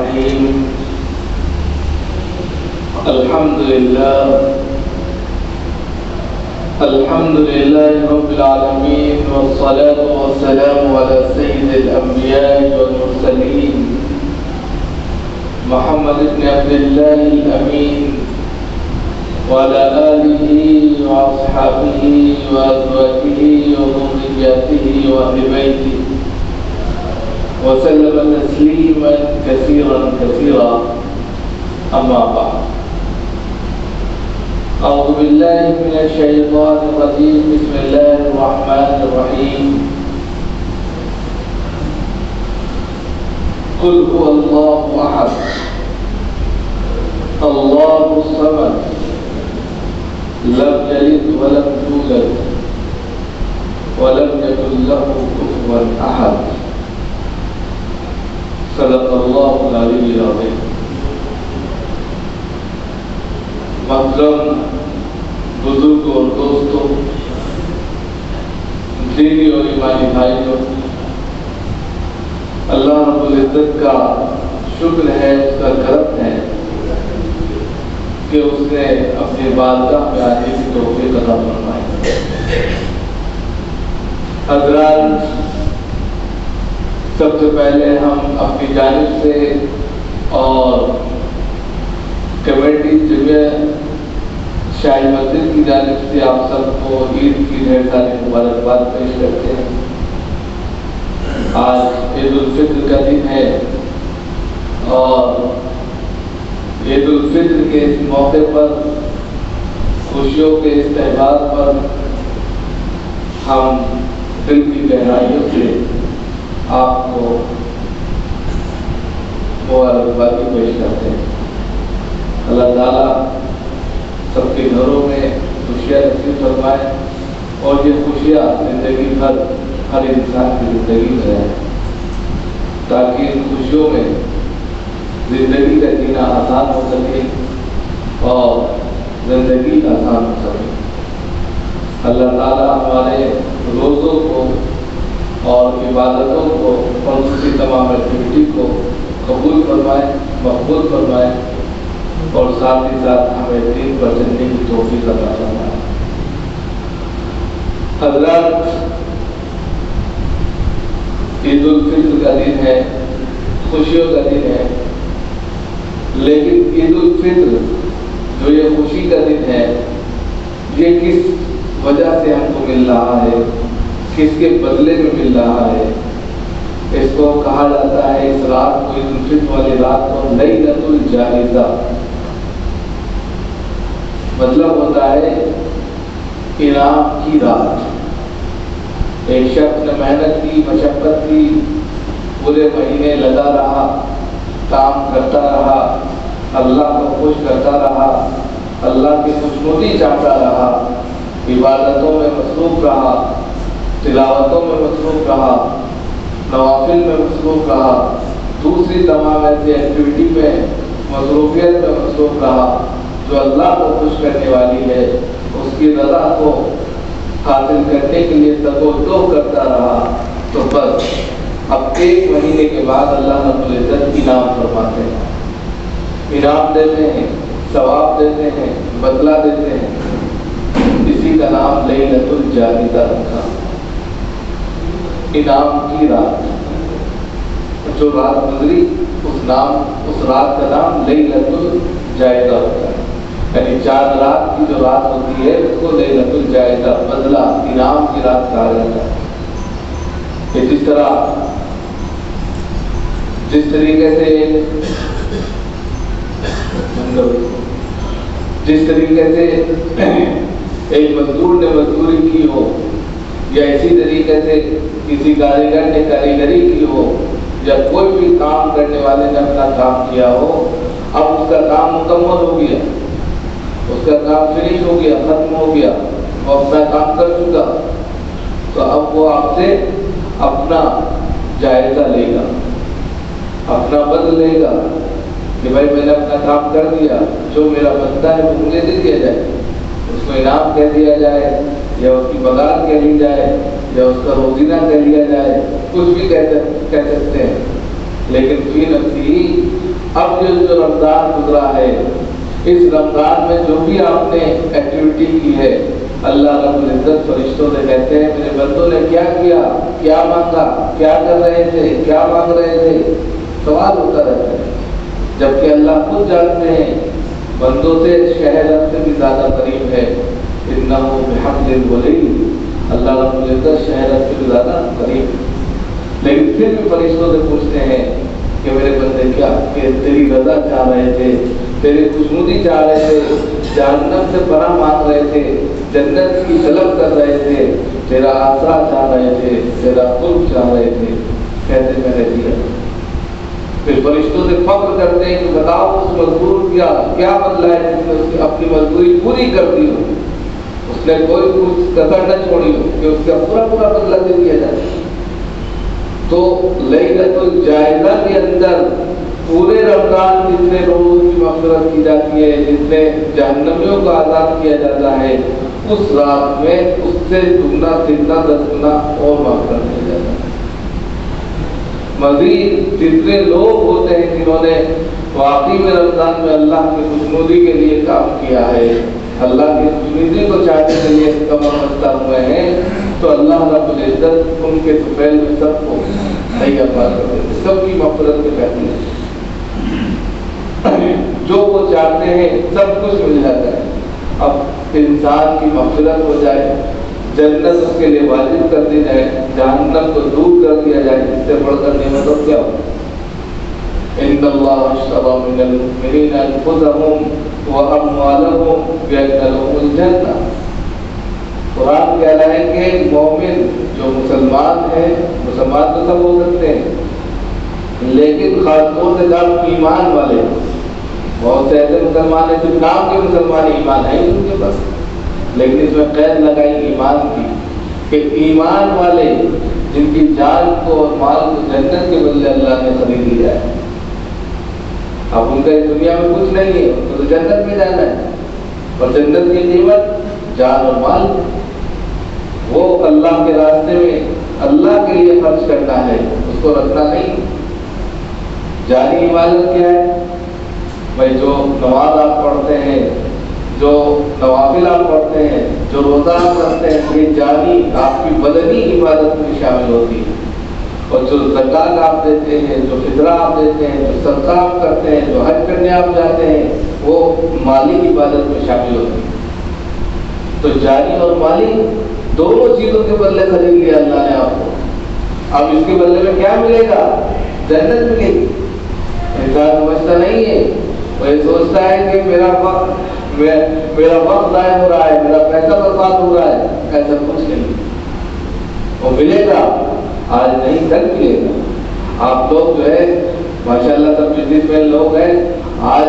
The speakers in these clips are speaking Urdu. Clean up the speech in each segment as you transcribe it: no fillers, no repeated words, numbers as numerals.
الرحيم. الحمد لله رب العالمين، والصلاة والسلام على سيد الأنبياء والمرسلين محمد بن عبد الله الأمين وعلى آله وأصحابه وأزواجه وذرياته وأهل بيته وسلم تسليما كثيرا أما بعد. أعوذ بالله من الشيطان الرجيم. بسم الله الرحمن الرحيم. قل هو الله أحد الله الصمد لم يلد ولم يولد ولم يكن له كفوا أحد. صدق الله العلي العظيم. محترم بزرگوں اور دوستوں، دینی اور ایمانی بھائیوں، اللہ رب العزت کا شکر ہے، اس کا کرم ہے کہ اس نے اپنی بارگاہ میں آنے کی توفیق عطا فرمائی. حضرات، سب سے پہلے ہم اپنی جانب سے اور کمیٹی جمعہ شاہی مسجد کی جانب سے آپ سب کو عید کی ڈھیر ساری مبارکباد پیش کرتے ہیں. آج عید الفطر کا دن ہے اور عید الفطر کے اس موقع پر، خوشیوں کے اس تہوار پر ہم دل کی گہرائیوں سے آپ کو مبارکبادی پیش کرتے ہیں. اللہ تعالیٰ سب کے گھروں میں خوشیاں نصیب فرمائے اور یہ خوشیاں زندگی بھر ہر انسان کی زندگی میں رہیں، تاکہ ان خوشیوں میں زندگی کا جینا آسان ہو سکے اور زندگی آسان ہو سکے. اللہ تعالیٰ ہمارے روزوں کو اور عبادتوں کو اور اس کی تمام ایکٹیویٹی کو قبول فرمائے، مقبول فرمائے اور ساتھ ہی ساتھ ہمیں دین پر چلنے کی توفیق عطا فرمائے. حضرات، عید الفطر کا دن ہے، خوشیوں کا دن ہے، لیکن عید الفطر جو یہ خوشی کا دن ہے، یہ کس وجہ سے ہم کو مل رہا ہے، کس کے بدلے میں مل رہا ہے؟ اس کو کہا جاتا ہے، اس رات کو، عید الفطر والی رات کو لیلۃ الجائزہ، مطلب ہوتا ہے انعام کی رات. ایک شخص نے محنت کی، مشقت کی، پورے مہینے لگا رہا، کام کرتا رہا، اللہ کو خوش کرتا رہا، اللہ کی خوشنودی چاہتا رہا، عبادتوں میں مصروف رہا، تلاوتوں میں مصروف رہا، نوافل میں مصروف رہا، دوسری تمام ایسی ایکٹیویٹی میں مصروفیت میں مصروف رہا جو اللہ کو خوش کرنے والی ہے، اس کی رضا کو حاصل کرنے کے لیے تگ و دو کرتا رہا، تو بس اب ایک مہینے کے بعد اللہ رب العزت انعام فرماتے ہیں، انعام دیتے ہیں، ثواب دیتے ہیں، بدلہ دیتے ہیں. اسی کا نام لیلۃ الجائزہ رکھا، انعام کی رات. جو رات گزری اس رات کا نام لیلۃ الجائزہ ہوتا ہے، یعنی چاند رات کی جو رات ہوتی ہے اس کو لیلۃ الجائزہ، بدلہ، انعام کی رات کہا جاتا ہے. کہ جس طریقے سے ایک مزدور نے مزدوری کی ہو، یا اسی طریقے سے کسی کاریگر نے کاریگری کی ہو، یا کوئی بھی کام کرنے والے نے اپنا کام کیا ہو، اب اس کا کام مکمل ہو گیا، اس کا کام فنش ہو گیا، ختم ہو گیا، وہ اپنا کام کر چکا، تو اب وہ آپ سے اپنا جائزہ لے گا، اپنا بدل لے گا کہ بھائی میں نے اپنا کام کر دیا، جو میرا بنتا ہے وہ مجھے دے دیا جائے. اس کو انعام کہہ دیا جائے، یا اس کی بغار کہہ لی جائے، یا اس کا روزینہ کہہ لیا جائے، کچھ بھی کہہ سکتے ہیں. لیکن فی نفسی اب جو رمضان گزرا ہے، اس رمضان میں جو بھی آپ نے ایکٹیویٹی کی ہے، اللہ رب العزت فرشتوں سے کہتے ہیں میرے بندوں نے کیا کیا، کیا مانگا، کیا کر رہے تھے، کیا مانگ رہے تھے، سوال ہوتا رہتا ہے، جبکہ اللہ خود جانتے ہیں بندوں سے شہر سے بھی زیادہ قریب ہے، انہو بحبل الورید، اللہ رب العزت شہر سے بھی زیادہ قریب ہے، لیکن پھر بھی فرشتوں سے پوچھتے ہیں کہ میرے بندے کیا کہ تیری رضا چاہ رہے تھے، تیری خوشنودی چاہ رہے تھے، جہنم سے پناہ مانگ رہے تھے، جنت کی طلب کر رہے تھے، تیرا آسرا چاہ رہے تھے، تیرا قرب چاہ رہے تھے، کہتے میں نے دیا۔ پھر فرشتوں سے فخر کرتے ہیں کہ بتاؤ اس مزدور کیا بدلہ ہے جس نے اس کی اپنی مزدوری پوری کر دی ہو، اس نے کوئی کچھ کسر نہ چھوڑی ہو کہ اس کا پورا بدلہ دے دیا جائے۔ تو لیلۃ الجائزہ کے اندر پورے رمضان جتنے روز کی مغفرت کی جاتی ہے، جتنے جہنمیوں کو آزاد کیا جاتا ہے، اس رات میں اس سے دگنا تگنا 10 گنا اور مغفرت کیا جاتا ہے۔ مزید جتنے لوگ ہوتے ہیں جنہوں نے واقعی میں رمضان میں اللہ کی خوشنودی کے لیے کام کیا ہے، اللہ کی خوشنودی کو چاہنے کے لیے کمر بستہ ہوئے ہیں، تو اللہ رب العزت ان کے طفیل میں سب کو نہیں اپنا کر دیتے، سب کی مغفرت میں کہتی ہے، جو وہ چاہتے ہیں سب کچھ مل جاتا ہے۔ اب انسان کی مغفرت ہو جائے، جنت اس کے لیے واجب کر دی جائے، جہنم کو دور کر دیا جائے، اس سے بڑھ کر نعمت اور کیا ہو۔ ان اللہ اشتری من المؤمنین انفسهم واموالهم بان لهم الجنہ۔ قرآن کہہ رہا ہے کہ مومن جو مسلمان ہے، مسلمان تو سب ہو سکتے ہیں لیکن خاص طور سے جب ایمان والے، بہت سے ایسے مسلمان ہیں صرف نام کے مسلمان ایمان ہے ان کے پاس، لیکن اس میں قید لگائی ایمان کی کہ ایمان والے جن کی جان کو اور مال کو جنت کے بدلے اللہ نے خرید لیا ہے۔ اب ان کا اس دنیا میں کچھ نہیں ہے، ان کو تو جنت میں جانا ہے، اور جنت کی قیمت جان اور مال، وہ اللہ کے راستے میں اللہ کے لیے خرچ کرنا ہے، اس کو رکھنا نہیں۔ جانی عبادت کیا ہے؟ بھائی جو نماز آپ پڑھتے ہیں، جو نوافل آپ پڑھتے ہیں، جو روزہ آپ رکھتے ہیں، یہ جانی آپ کی بدنی عبادت میں شامل ہوتی ہے، اور جو زکات آپ دیتے ہیں، جو فطرہ آپ دیتے ہیں، جو صدقہ آپ کرتے ہیں، جو حج کرنے آپ جاتے ہیں، وہ مالی عبادت میں شامل ہوتی ہے۔ تو جانی اور مالی دونوں چیزوں کے بدلے خرید لیا اللہ نے آپ کو، اب اس کے بدلے میں کیا ملے گا؟ جنت ملے گی۔ انسان سمجھتا نہیں ہے، وہ یہ سوچتا ہے کہ میرا وقت ضائع ہو رہا ہے، میرا پیسہ برباد ہو رہا ہے، ایسا کچھ نہیں، وہ ملے گا، آج نہیں کل ملے گا۔ آپ لوگ جو ہے ماشاءاللہ سب بزنس مین لوگ ہیں، آج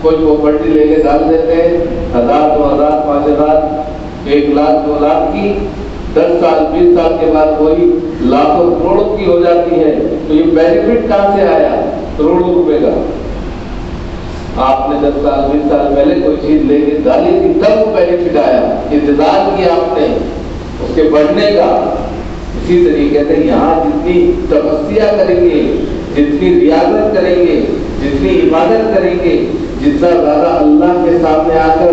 کوئی پراپرٹی لے کے ڈال دیتے ہیں 1000 2000 5000 1 لاکھ 2 لاکھ کی، 10 سال 20 سال کے بعد وہی لاکھوں کروڑوں کی ہو جاتی ہے، تو یہ بینیفٹ کہاں سے آیا؟ کروڑوں روپے کا۔ آپ نے 10 سال 20 سال پہلے کوئی چیز لے کے ڈالی تھی، تب وہ بینیفٹ آیا، انتظار کیا آپ نے اس کے بڑھنے کا۔ اسی طریقے سے یہاں جتنی تپسیا کریں گے، جتنی ریاضت کریں گے، جتنی عبادت کریں گے، جتنا زیادہ اللہ کے سامنے آ کر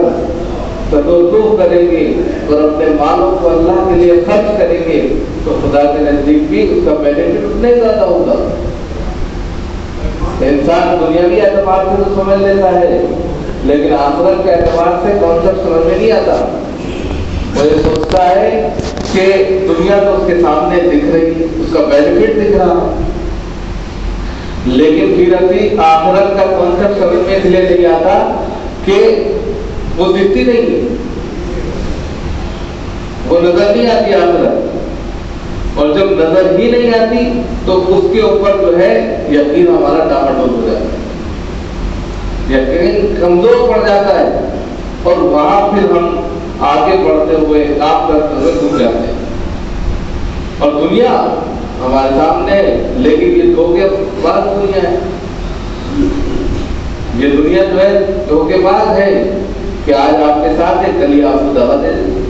تدبر کریں گے اور اپنے مالوں کو اللہ کے لیے خرچ کریں گے، تو خدا کے نزدیک بھی اس کا بینیفٹ اتنا ہی زیادہ ہوگا۔ انسان دنیاوی اعتبار سے تو سمجھ لیتا ہے، لیکن آخرت کے اعتبار سے کانسیپٹ سمجھ میں نہیں آتا۔ وہ یہ سوچتا ہے کہ دنیا تو اس کے سامنے دکھ رہی، اس کا بینیفٹ دکھ رہا، لیکن پھر ابھی آخرت کا کانسیپٹ سمجھ میں اس لیے نہیں آتا کہ وہ دکھتی نہیں ہے، وہ نظر نہیں آتی آخرت، اور جب نظر ہی نہیں آتی تو اس کے اوپر جو ہے یقین ہمارا ڈاواڈول ہو جاتا ہے، یقین کمزور پڑ جاتا ہے، اور وہاں پھر ہم آگے بڑھتے ہوئے کام کرتے ہوئے ڈوب جاتے ہیں، اور دنیا ہمارے سامنے ہے، لیکن یہ دھوکے باز دنیا ہے، یہ دنیا جو ہے دھوکے باز ہے کہ آج آپ کے ساتھ ہے، کل ہی آپ کو دعوت دے دیں،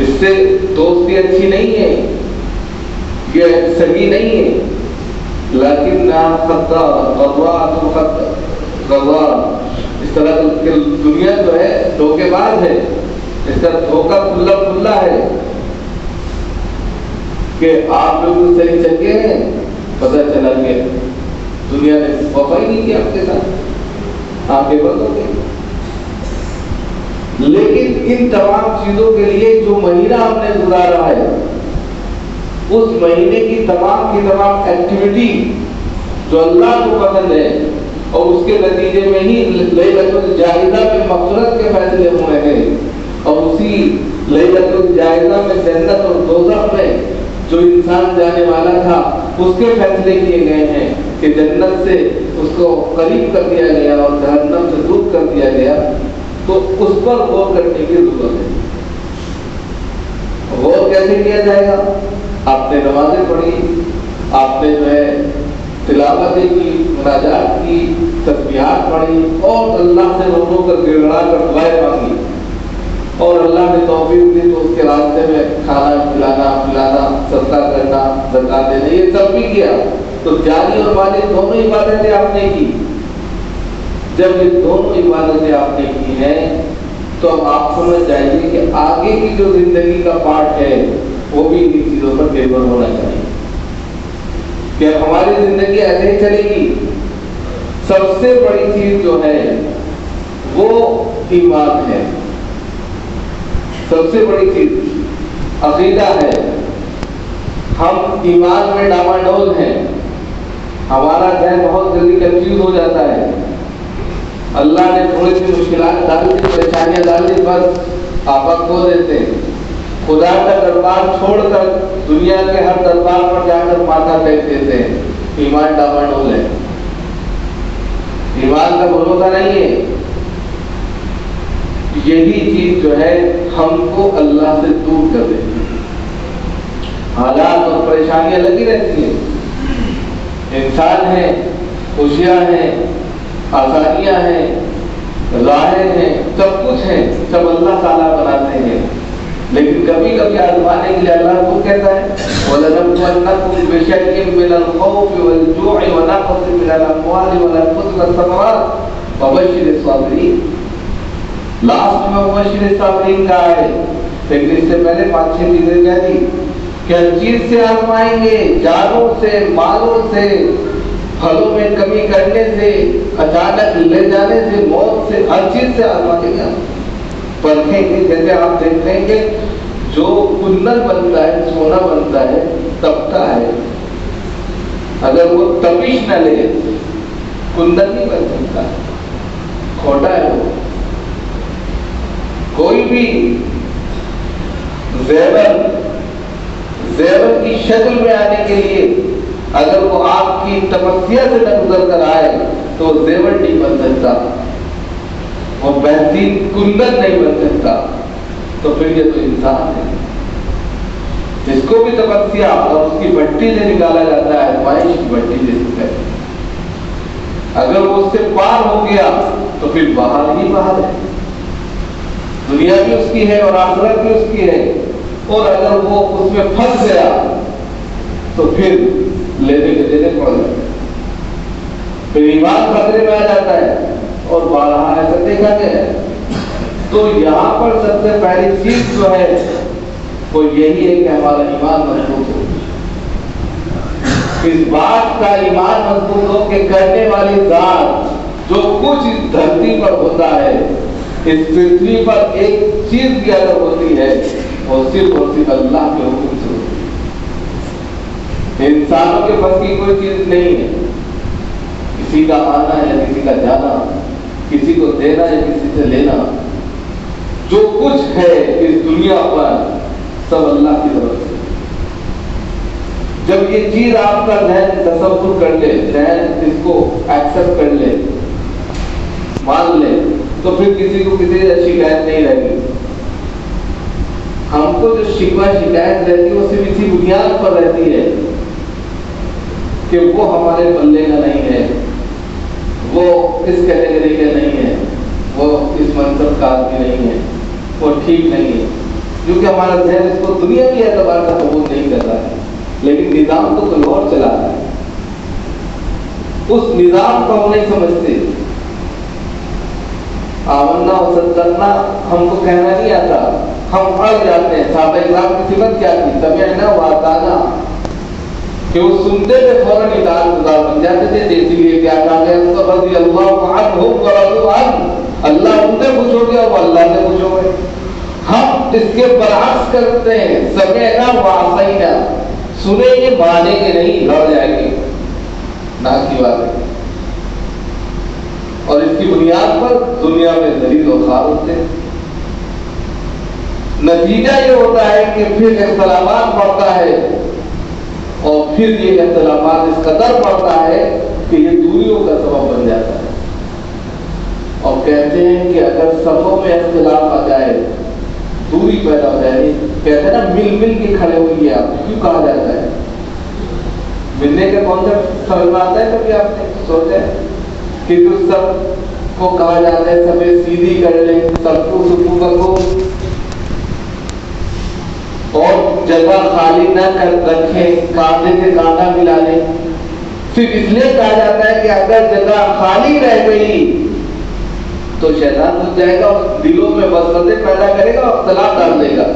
اس سے دوستی اچھی نہیں ہے، یہ صحیح نہیں ہے، لیکن اس طرح کی دنیا جو ہے دھوکے باز ہے، اس کا دھوکہ کھلا کھلا ہے کہ آپ بالکل صحیح چل گئے ہیں، پتہ چلا کہ دنیا نے وفا ہی نہیں کیا آپ کے ساتھ، آنکھیں بند ہو گئی۔ لیکن ان تمام چیزوں کے لیے جو مہینہ ہم نے گزارا ہے، اس مہینے کی تمام ایکٹیویٹی جو اللہ کو پسند ہے، اور اس کے نتیجے میں ہی لیلۃ الجائزہ میں مغفرت کے فیصلے ہوئے ہیں، اور اسی لیلۃ الجائزہ میں جنت اور دوزخ میں جو انسان جانے والا تھا اس کے فیصلے کیے گئے ہیں کہ جنت سے اس کو قریب کر دیا گیا اور جہنم سے دور کر دیا گیا۔ تو اس پر غور کرنے کی ضرورت ہے۔ غور کیسے کیا جائے گا؟ آپ نے نمازیں پڑھی، آپ نے جو ہے تلاوتیں کی، مناجات کی، تسبیحات پڑھی، اور اللہ سے رو رو کر گڑ گڑا کر دعائیں مانگی، اور اللہ نے توفیق دی تو اس کے راستے میں کھانا پلانا، صدقہ کرنا، زکات دینا، یہ سب بھی کیا۔ تو جاری اور مالی دونوں عبادتیں آپ نے کی۔ جب یہ دونوں عبادتیں آپ نے کی ہیں تو اب آپ سمجھ جائیے کہ آگے کی جو زندگی کا پارٹ ہے وہ بھی ان چیزوں پر نربھر ہونا چاہیے کہ ہماری زندگی ایسے ہی چلے گی۔ سب سے بڑی چیز جو ہے وہ ایمان ہے، سب سے بڑی چیز عقیدہ ہے۔ ہم ایمان میں ڈاماڈول ہیں، ہمارا ذہن بہت جلدی کنفیوز ہو جاتا ہے۔ اللہ نے تھوڑی سی مشکلات ڈال دی، پریشانیاں ڈال دی، بس آپا کھو دیتے ہیں۔ خدا کا دربار چھوڑ کر دنیا کے ہر دربار پر جا کر ماتھا ٹیک دیتے ہیں۔ ایمان ڈاماڈول ہے، ایمان کا بھروسہ نہیں ہے۔ یہی چیز جو ہے ہم کو اللہ سے دور کر دیتی ہے۔ حالات اور پریشانیاں لگی رہتی ہیں، انسان ہیں، خوشیاں ہیں، آسانیاں ہیں، راہیں ہیں، سب کچھ ہیں، سب اللہ تعالیٰ بناتے ہیں۔ لیکن کبھی کبھی آزمانے کے لیے اللہ کو کہتا ہے وَلَنَبْلُوَنَّكُمْ بِشَيْءٍ مِّنَ الْخَوْفِ وَالْجُوعِ وَنَقْصٍ مِّنَ الْأَمْوَالِ وَالْأَنفُسِ وَالثَّمَرَاتِ وَبَشِّرِ الصَّابِرِينَ۔ لاسٹ میں مبشر الصابرین کا ہے، لیکن اس سے پہلے 5-6 چیزیں کہہ دی کہ ہر چیز سے آزمائیں گے، جانوں سے، مالوں سے، پھلوں میں کمی کرنے سے، اچانک لے جانے سے، موت سے، ہر چیز سے آزمائیں گے، پرکھیں گے۔ جیسے آپ دیکھتے ہیں کہ جو کنل بنتا ہے، سونا بنتا ہے، تپتا ہے، اگر وہ تپش نہ لے کنل نہیں بن سکتا، کھوٹا ہے وہ۔ کوئی بھی زیور کی شکل میں آنے کے لیے اگر وہ آپ کی تپسیا سے نہ گزر کر آئے تو زیور نہیں بن سکتا، وہ بہترین کنگن نہیں بن سکتا۔ تو پھر یہ تو انسان ہے جس کو بھی تپسیا اور اس کی بھٹی سے نکالا جاتا ہے، معیش کی بھٹی سے ہے، اگر وہ اس سے پار ہو گیا تو پھر باہر ہی باہر ہے، دنیا بھی اس کی ہے اور آخرت بھی اس کی ہے۔ اور اگر وہ اس میں پھنس گیا تو پھر لینے کے دینے پڑ جاتے ہیں، پھر ایمان خطرے میں آ جاتا ہے، اور بارہا ایسا دیکھا گیا ہے۔ تو یہاں پر سب سے پہلی چیز جو ہے وہ یہی ہے کہ ہمارا ایمان مضبوط ہو، اس بات کا ایمان مضبوط ہو کہ کرنے والی ذات جو کچھ اس دھرتی پر ہوتا ہے، اس پرتھوی پر ایک چیز بھی اگر ہوتی ہے وہ صرف اور صرف اللہ کے حکم سے ہوتی ہے۔ انسانوں کے بس کی کوئی چیز نہیں ہے، کسی کا آنا یا کسی کا جانا، کسی کو دینا یا کسی سے لینا، جو کچھ ہے اس دنیا پر سب اللہ کی طرف سے۔ جب یہ چیز آپ کا ذہن تصور کر لے، ذہن اس کو ایکسپٹ کر لے، مان لے، تو پھر کسی کو کسی سے شکایت نہیں رہے گی۔ ہم کو جو شکوہ شکایت رہتی ہے وہ صرف اسی بنیاد پر رہتی ہے کہ وہ ہمارے پلے کا نہیں ہے، وہ اس کیٹیگری کا نہیں ہے، وہ اس منصب کا آدمی نہیں ہے، وہ ٹھیک نہیں ہے، کیونکہ ہمارا ذہن اس کو دنیا کے اعتبار سے قبول نہیں کرتا ہے، لیکن نظام تو کوئی اور چلا رہا ہے۔ اس نظام کو ہم نہیں سمجھتے. آمنا و صدقنا ہم کو کہنا نہیں آتا, ہم اڑ جاتے ہیں. صحابہ کرام کی صفت کیا تھی؟ سمعنا و اطعنا, کہ وہ سنتے تھے فوراً اطاعت گزار بن جاتے تھے. اسی لیے کیا کہا گیا, رضی اللہ عنہم ورضوا عنہ, اللہ ان سے خوش ہو گیا وہ اللہ سے خوش ہو گئے. ہم اس کے برعکس کرتے ہیں, سمعنا و اطعنا, سنیں گے مانیں گے نہیں, لڑ جائیں گے, نہ کی بات ہے. اور اس کی بنیاد پر دنیا میں ذلیل و خوار ہوتے ہیں. نتیجہ یہ ہوتا ہے کہ پھر اختلافات بڑھتا ہے, اور پھر یہ اختلافات اس قدر بڑھتا ہے کہ یہ دوریوں کا سبب بن جاتا ہے. اور کہتے ہیں کہ اگر صفوں میں اختلاف آ جائے, دوری پیدا ہو جائے, کہتے ہیں نا مل مل کے کھڑے ہوئیے آپ, کیوں کہا جاتا ہے؟ ملنے کا کانسیپٹ سمجھ میں آتا ہے کبھی آپ نے سوچا ہے کہ جو سب کو کہا جاتا ہے سب سیدھی کر لیں, سب کو سکون رکھو, اور جگہ خالی نہ کر رکھیں, کاندھے سے کاندھا ملا لیں. صرف اس لیے کہا جاتا ہے کہ اگر جگہ خالی رہ گئی تو شیطان گھس جائے گا اور دلوں میں وسوسے پیدا کرے گا اور اختلاف ڈال دے گا,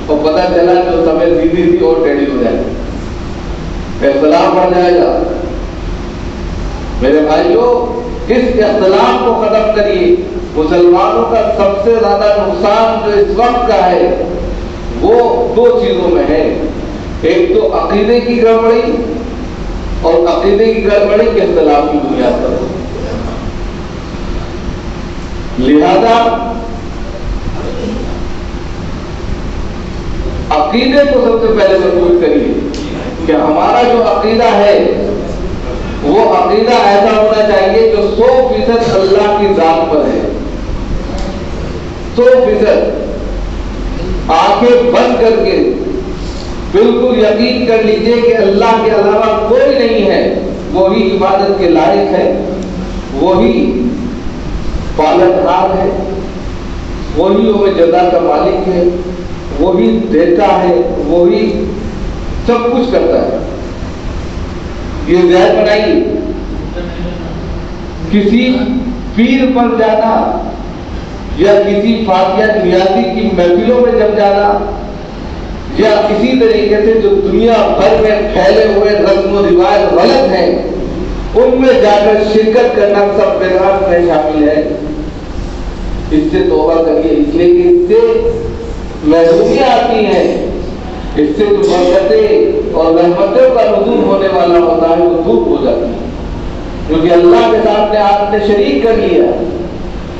اور پتہ چلا جو سمے سیدھی تھی اور ٹیڑھی ہو جائے گا, اختلاف بڑھ جائے گا. میرے بھائیوں, اس اختلاف کو ختم کریے. مسلمانوں کا سب سے زیادہ نقصان جو اس وقت کا ہے وہ دو چیزوں میں ہے. ایک تو عقیدے کی گڑبڑی, اور عقیدے کی گڑبڑی کے اختلاف کی بنیاد پر. لہذا عقیدے کو سب سے پہلے مضبوط کریے کہ ہمارا جو عقیدہ ہے وہ عقیدہ ایسا ہونا چاہیے جو 100% اللہ کی ذات پر ہے. 100% آنکھیں بند کر کے بالکل یقین کر لیجئے کہ اللہ کے علاوہ کوئی نہیں ہے, وہی عبادت کے لائق ہے, وہی پالنہار ہے, وہی ہمیں جزا کا مالک ہے, وہی دیتا ہے, وہی سب کچھ کرتا ہے. یہ ذہن بنائیے. کسی پیر پر جانا یا کسی فاتحہ نیازی کی محفلوں میں جب جانا, یا کسی طریقے سے جو دنیا بھر میں پھیلے ہوئے رسم و رواج غلط ہیں ان میں جا کر شرکت کرنا سب بدعت میں شامل ہے. اس سے توبہ کریے, اس لیے کہ اس سے محرومیاں آتی ہیں, اس سے جو برکتیں اور رحمتوں کا نزول ہونے والا ہوتا ہے وہ دور ہو جاتی ہے. کیونکہ اللہ کے ساتھ آپ نے شریک کر لیا,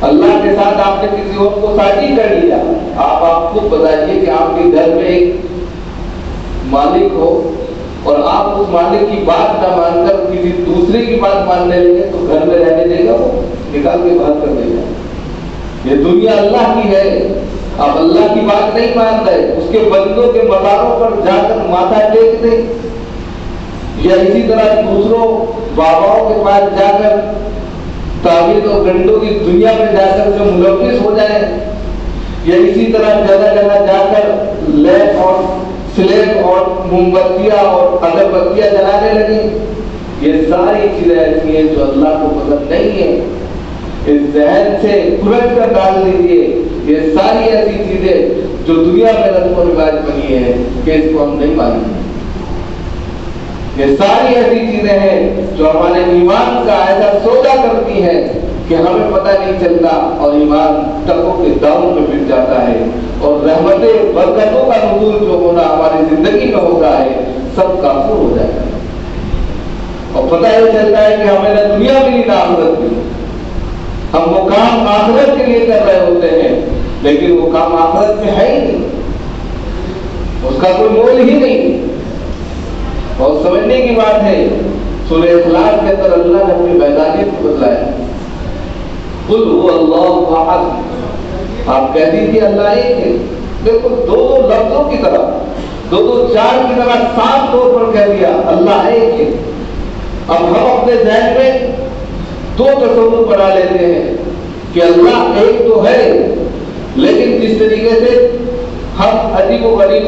اللہ کے ساتھ آپ نے کسی اور کو ساتھی کر لیا. آپ خود بتائیے کہ آپ کے گھر میں ایک مالک ہو اور آپ اس مالک کی بات نہ مان کر کسی دوسرے کی بات ماننے لگے تو گھر میں رہنے دے گا, وہ نکال کے باہر کر دے گا. یہ دنیا اللہ کی ہے, آپ اللہ کی بات نہیں مان رہے, اس کے بندوں کے مزاروں پر جا کر ماتھا ٹیک دیں, یا اسی طرح دوسروں باباؤں کے پاس جا کر تعویذ اور گنڈوں کی دنیا میں جا کر جو ملوث ہو جائیں, یا اسی طرح جگہ جگہ جا کر لیمپ اور سلیب اور موم بتیاں اور اگربتیاں جلانے لگیں. یہ ساری چیزیں ایسی ہیں جو اللہ کو پسند نہیں ہے. اس ذہن سے کھرچ کر ڈال دیجیے. یہ ساری ایسی چیزیں جو دنیا میں رسم و رواج بنی ہے کہ اس کو ہم نہیں مانیں گے. یہ ساری ایسی چیزیں ہیں جو ہمارے ایمان کا ایسا سودا کرتی ہیں کہ ہمیں پتہ نہیں چلتا, اور ایمان ٹکوں کے داؤں میں گر جاتا ہے, اور رحمتیں برکتوں کا نزول جو ہونا ہماری زندگی میں ہوتا ہے سب کافر ہو جاتا ہے. اور پتہ یہ چلتا ہے کہ ہمیں نہ دنیا ملی نہ آخرت ملی. ہم وہ کام آخرت کے لیے کر رہے ہوتے ہیں لیکن وہ کام آخرت میں ہے ہی نہیں, اس کا کوئی مول ہی نہیں. اور سمجھنے کی بات ہے, سورہ اخلاص کے اندر اللہ نے اپنی بیداریت کو بتلایا, قل هو اللہ احد, آپ کہہ دیجیے اللہ ایک ہے. دیکھو دو لفظوں کی طرح, دو چار کی طرح صاف طور پر کہہ دیا اللہ ایک ہے. اب ہم اپنے ذہن میں دو تصور بنا لیتے ہیں کہ اللہ ایک تو ہے, لیکن جس طریقے سے ہم عجیب و غریب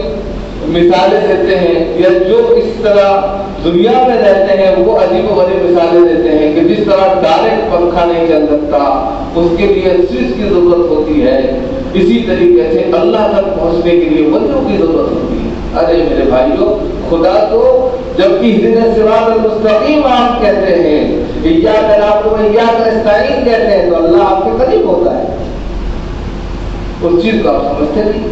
مثالیں دیتے ہیں یا جو اس طرح دنیا میں رہتے ہیں وہ عجیب و غریب مثالیں دیتے ہیں کہ جس طرح ڈائریکٹ پنکھا نہیں چل سکتا، اس کے لیے سوئچ کی ضرورت ہوتی ہے، اسی طریقے سے اللہ تک پہنچنے کے لیے ولیوں کی ضرورت ہوتی ہے۔ ارے میرے بھائیوں، خدا تو جب کہ اہدنا الصراط المستقیم آپ کہتے ہیں، ایاک نعبد و ایاک نستعین کہتے ہیں، تو اللہ آپ کے قریب ہوتا ہے، اس چیز کو آپ سمجھتے نہیں،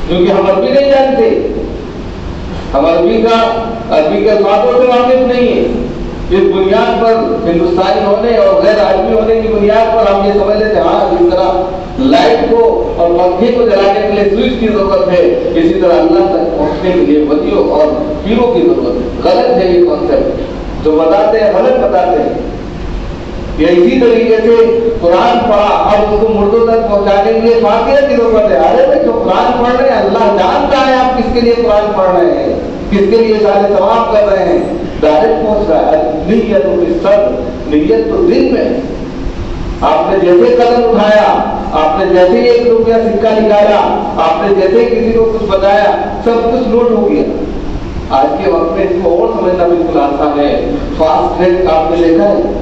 کیونکہ ہم عربی نہیں جانتے، ہم عربی کے الفاظوں سے واقف نہیں ہیں۔ اس بنیاد پر ہندوستانی ہونے اور غیر عربی ہونے کی بنیاد پر ہم یہ سمجھ لیتے ہیں ہاں جس طرح لائٹ کو اور پنکھے کو جلانے کے لیے سوئچ کی ضرورت ہے، اسی طرح اللہ تک پہنچنے کے لیے ولیوں اور پیروں کی ضرورت ہے۔ غلط ہے یہ کانسیپٹ، جو بتاتے ہیں غلط بتاتے ہیں۔ یا اسی طریقے سے قرآن پڑھا، اب اس کو مردوں تک پہنچانے کے لیے فاتحہ کی ضرورت ہے۔ ارے بھائی جو قرآن پڑھ رہے ہیں اللہ جانتا ہے آپ کس کے لیے قرآن پڑھ رہے ہیں، کس کے لیے سارے ثواب کر رہے ہیں، ڈائریکٹ پہنچ رہا ہے۔ نیت نیت تو دل میں، آپ نے جیسے قدم اٹھایا، آپ نے جیسے 1 روپیہ سکہ نکالا، آپ نے جیسے کسی کو کچھ بتایا، سب کچھ نوٹ ہو گیا۔ آج کے وقت میں اس کو اور سمجھنا بالکل آسان ہے۔ فاسٹ ٹریک آپ نے دیکھا ہے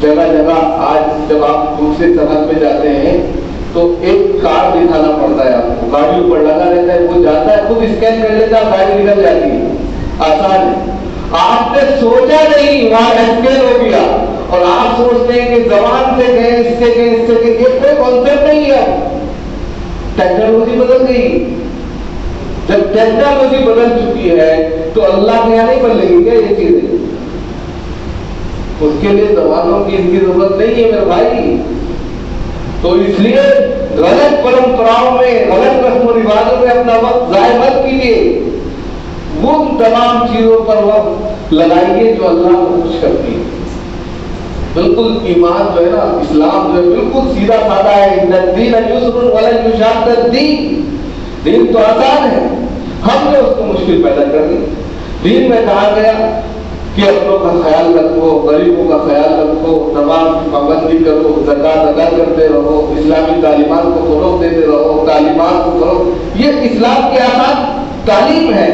جگہ جگہ، آج جب آپ دوسرے سرحد میں جاتے ہیں تو ایک کارڈ دکھانا پڑتا ہے آپ کو، گاڑی اوپر لگا رہتا ہے، وہ جاتا ہے خود اسکین کر لیتا ہے، گاڑی نکل جاتی ہے، آسان ہے۔ آپ نے سوچا نہیں، وہاں اسکین ہو گیا، اور آپ سوچتے ہیں کہ زبان سے گئے، اس سے گئے، اس سے گئے، یہ کوئی کانسیپٹ نہیں ہے۔ ٹیکنالوجی بدل گئی، جب ٹیکنالوجی بدل چکی ہے تو اللہ کے یہاں نہیں بدلے گی کیا یہ چیزیں؟ اس کے لیے زبانوں کی ان کی ضرورت نہیں ہے میرے بھائی۔ تو اس لیے غلط پرمپراؤں میں، غلط رسم و رواجوں میں اپنا وقت ضائع مت کیجیے، ان تمام چیزوں پر وقت لگائیے جو اللہ کو خوش کرتی ہے۔ بالکل ایمان جو ہے نا، اسلام جو ہے بالکل سیدھا سادہ ہے۔ ان الدین یسر ولن یشاد الدین، دین تو آسان ہے، ہم نے اس کو مشکل پیدا کر دی۔ دین میں کہا گیا کہ اپنوں کا خیال رکھو، غریبوں کا خیال رکھو، نماز کی پابندی کرو، زکوٰۃ ادا کرتے رہو، اسلامی تعلیمات کو فروغ دیتے رہو، تعلیمات کو فروغ، یہ اسلام کی آسان تعلیم ہے۔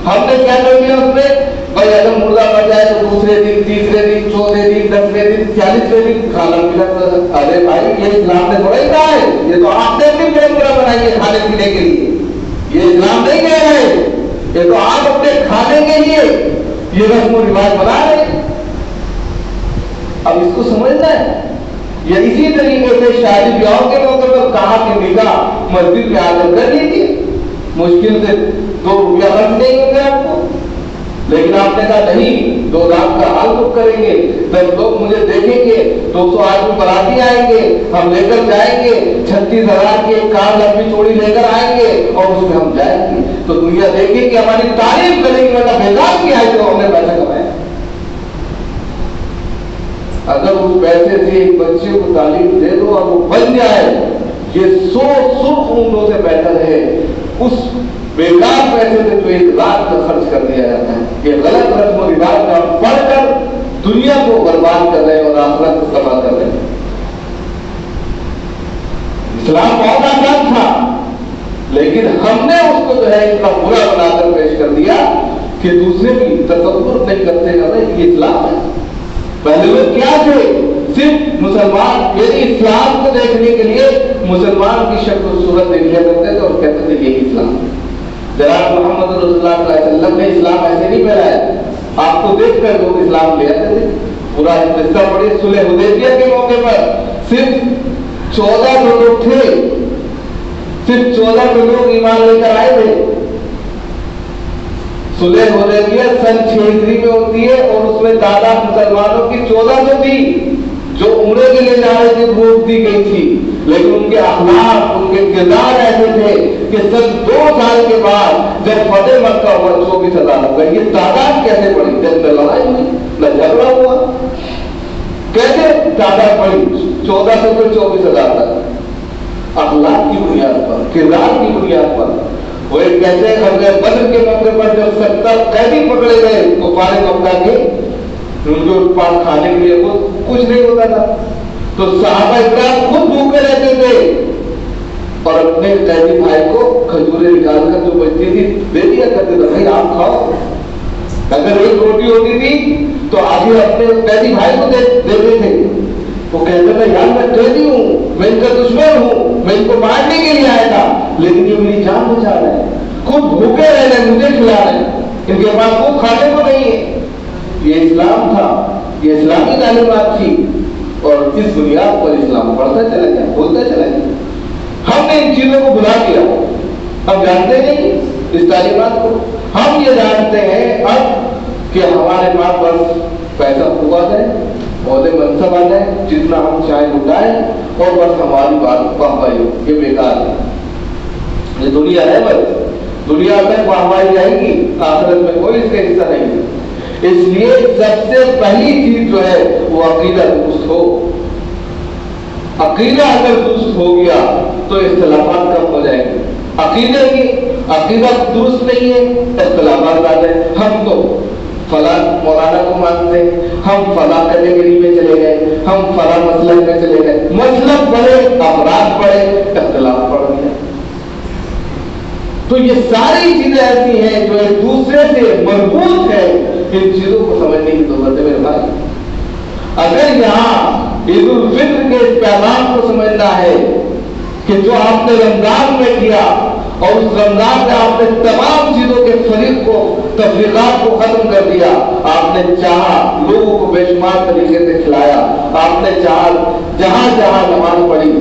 ہم نے کیا کر دیا اس میں؟ بھائی اگر مردہ مر جائے تو دوسرے دن، تیسرے دن، چوتھے دن، 10ویں دن، 40ویں دن کھانا پینا کر۔ ارے بھائی یہ اسلام نے تھوڑا ہی کہا ہے، یہ تو آپ نے اپنی پرمپرا بنائی ہے کھانے پینے کے لیے، یہ اسلام نہیں کہہ رہے، یہ تو آپ اپنے کھانے کے لیے یہ رسم و رواج بنا رہے ہیں۔ اب اس کو سمجھنا ہے۔ یا اسی طریقے سے شادی بیاہوں کے موقع پر کہا کہ نکاح مسجد میں آ کر لیجیے، مشکل سے 2 روپیہ خرچ نہیں ہوں گے آپ کو، لیکن آپ نے کہا نہیں، 2 لاکھ کا ہال بک کریں گے، 10 لوگ مجھے دیکھیں گے، 200 آدمی باراتی آئیں گے، ہم لے کر جائیں گے، 36,000 کی ایک کار لمبی چوڑی لے کر آئیں گے اور اس میں ہم جائیں گے، تو دنیا دیکھے کہ ہماری تعریف کریں گے، ورنہ بیکار کیا ہے جو ہم نے پیسہ کمایا۔ اگر اس پیسے سے ایک بچے کو تعلیم دے دو اور وہ بن جائے، یہ 100 سرخ اونٹوں سے بہتر ہے اس بیکار پیسے سے جو 1 رات کا خرچ کر دیا جاتا ہے۔ یہ غلط رسم و رواج کا پڑھ کر دنیا کو برباد کر رہے ہیں اور آخرت کو تباہ کر رہے ہیں۔ اسلام بہت آسان تھا، لیکن ہم نے اس کو جو ہے اتنا برا بنا کر پیش کر دیا کہ دوسرے بھی تصور نہیں کرتے کہ یہ اسلام ہے۔ پہلے لوگ کیا تھے؟ صرف مسلمان، یعنی اسلام کو دیکھنے کے لیے مسلمان کی شکل و صورت دیکھ لیا کرتے تھے اور کہتے تھے یہی اسلام ہے۔ جناب محمد رسول اللہ صلی اللہ علیہ وسلم نے اسلام ایسے نہیں پھیلایا، آپ کو دیکھ کر لوگ اسلام لے آتے تھے۔ پورا قصہ پڑھیے، صلح حدیبیہ کے موقع پر صرف 1400 لوگ تھے، صرف 1400 لوگ ایمان لے کر آئے تھے۔ صلح حدیبیہ سن 6 ہجری میں ہوتی ہے اور اس میں تعداد مسلمانوں کی 1400 تھی، جو عمرے کے لیے جا رہے تھے ووٹ دی گئی تھی، لیکن ان کے اخلاق، ان کے کردار ایسے تھے کہ سن 2 سال کے بعد جب فتح مکہ ہوا 24,000 ہو گئے۔ یہ تعداد کیسے بڑھی؟ جب نہ لڑائی ہوئی نہ جھگڑا ہوا، کیسے تعداد بڑھی 1400 سے 24,000 تک؟ اخلاق کی بنیاد پر، کردار کی بنیاد پر۔ وہ ایک کہتے ہیں غزوہ بدر کے موقع پر جب 70 قیدی پکڑے گئے کفار مکہ کے، ان کے پاس کھانے کے لیے وہ کچھ نہیں ہوتا تھا، تو صحابہ اکرام خود بھوکے رہتے تھے اور اپنے قیدی بھائی کو کھجوریں نکال کر جو بچتی تھی دے دیا کرتے تھے، بھائی آپ کھاؤ۔ اگر ایک روٹی ہوتی تھی تو آگے اپنے قیدی بھائی کو دیتے تھے۔ وہ کہتے تھے یار میں قیدی ہوں، میں ان کا دشمن ہوں، میں ان کو مارنے کے لیے آیا تھا، لیکن یہ میری جان بچا رہے ہیں، خود بھوکے رہ رہے ہیں، مجھے کھلا رہے ہیں، ان کے پاس خود کھانے کو نہیں ہے۔ یہ اسلام تھا، یہ اسلامی تعلیمات تھی، اور اس بنیاد پر اسلام پڑھتا چلا گیا، بولتا چلا گیا۔ ہم نے ان چیزوں کو بلا دیا، ہم جانتے نہیں اس تعلیمات کو۔ ہم یہ جانتے ہیں اب کہ ہمارے پاس بس پیسہ ہوا ہے، عہدے منصب آ جائے، جتنا ہم چاہے لٹائیں اور بس ہماری بات واہوائی ہو، یہ بیکار ہے۔ یہ دنیا ہے، بس دنیا میں واہوائی جائے گی، آخرت میں کوئی اس کا حصہ نہیں ہے۔ اس لیے سب سے پہلی چیز جو ہے وہ عقیدہ درست ہو۔ عقیدہ اگر درست ہو گیا تو اختلافات کم ہو جائیں گے۔ عقیدہ درست نہیں ہے، اختلافات آ جائیں۔ ہم تو فلاں مولانا کو مانتے ہیں، ہم فلاں کیٹیگری میں چلے گئے، ہم فلاں مسلک میں چلے گئے، مسلک بڑھے، افراد بڑھے، اختلاف بڑھ گیا۔ تو یہ ساری چیزیں ایسی ہیں جو ایک دوسرے سے مربوط ہیں، ان چیزوں کو سمجھنے کی ضرورت ہے میرے بھائی۔ اگر یہاں عید الفطر کے پیغام کو سمجھنا ہے کہ جو آپ نے رمضان میں کیا اور اس رمضان میں آپ نے تمام چیزوں کے تفریقات کو ختم کر دیا، آپ نے چاہا لوگوں کو بے شمار طریقے سے کھلایا، آپ نے چاہا جہاں جہاں نماز پڑھی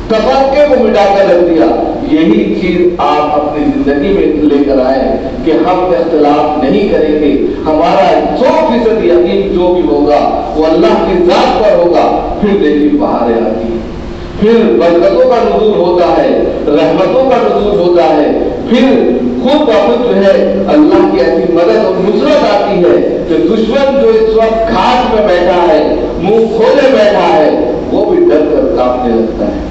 تفرقے کو مٹا کر رکھ دیا، یہی چیز آپ اپنی زندگی میں لے کر آئے کہ ہم اختلاف نہیں کریں گے، ہمارا 100% یقین جو بھی ہوگا وہ اللہ کی ذات پر ہوگا، پھر دیکھیے بہاریں آتی ہیں، پھر برکتوں کا نزول ہوتا ہے، رحمتوں کا نزول ہوتا ہے، پھر خود بخود جو ہے اللہ کی ایسی مدد اور نصرت آتی ہے کہ دشمن جو اس وقت گھاٹ میں بیٹھا ہے، منہ کھولے بیٹھا ہے، وہ بھی ڈر کر کانپنے لگتا ہے۔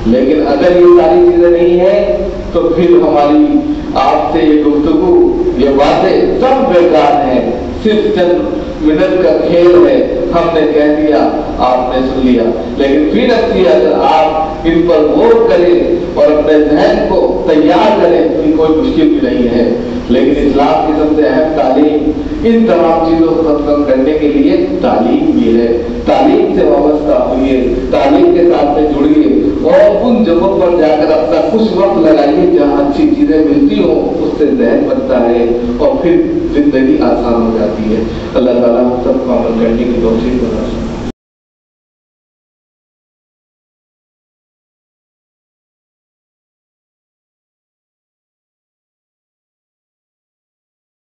لیکن اگر یہ ساری چیزیں نہیں ہیں تو پھر ہماری آپ سے یہ گفتگو، یہ باتیں سب بیکار ہیں، صرف چند منٹ کا کھیل ہے، ہم نے کہہ دیا، آپ نے سن لیا۔ لیکن پھر اگر آپ ان پر غور کریں اور اپنے ذہن کو تیار کریں تو ان کوئی مشکل بھی نہیں ہے۔ لیکن اسلام کی سب سے اہم تعلیم ان تمام چیزوں کو ختم کرنے کے لیے تعلیم بھی ہے۔ تعلیم سے وابستہ ہوئیے، تعلیم کے ساتھ میں جڑیے اور ان جگہوں پر جا کر اپنا کچھ وقت لگائیے جہاں اچھی چیزیں ملتی ہوں، اس سے ذہن بنتا ہے اور پھر زندگی آسان ہو جاتی ہے۔ اللہ تعالیٰ سب کو عمل کرنے کی توفیق عطا فرمائے۔